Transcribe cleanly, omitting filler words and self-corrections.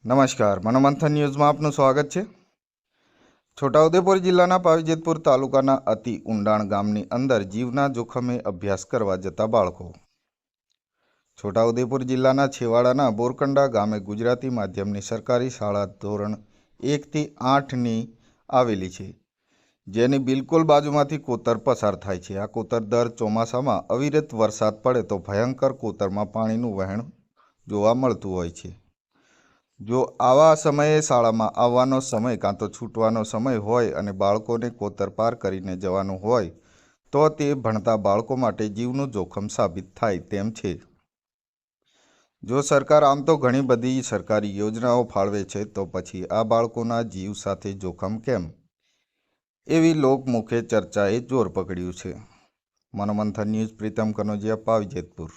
નમસ્કાર, મનોમંથન ન્યૂઝમાં આપનું સ્વાગત છે। છોટાઉદેપુર જિલ્લાના પાવીજેતપુર તાલુકાના અતિ ઊંડાણ ગામની અંદર જીવના જોખમે અભ્યાસ કરવા જતા બાળકો। છોટાઉદેપુર જિલ્લાના છેવાડાના બોરકંડા ગામે ગુજરાતી માધ્યમની સરકારી શાળા ધોરણ 1 થી 8ની આવેલી છે, જેની બિલકુલ બાજુમાંથી કોતર પસાર થાય છે। આ કોતર દર ચોમાસામાં અવિરત વરસાદ પડે તો ભયંકર કોતરમાં પાણીનું વહેણ જોવા મળતું હોય છે। જો આવા સમયે શાળામાં આવવાનો સમય કાં તો છૂટવાનો સમય હોય અને બાળકોને કોતર પાર કરીને જવાનું હોય તો તે ભણતા બાળકો માટે જીવનું જોખમ સાબિત થાય તેમ છે। જો સરકાર આમ તો ઘણી બધી સરકારી યોજનાઓ ફાળવે છે, તો પછી આ બાળકોના જીવ સાથે જોખમ કેમ? એવી લોકમુખે ચર્ચાએ જોર પકડ્યું છે। મનોમંથન ન્યૂઝ, પ્રીતમ કનોજિયા, પાવીજેતપુર।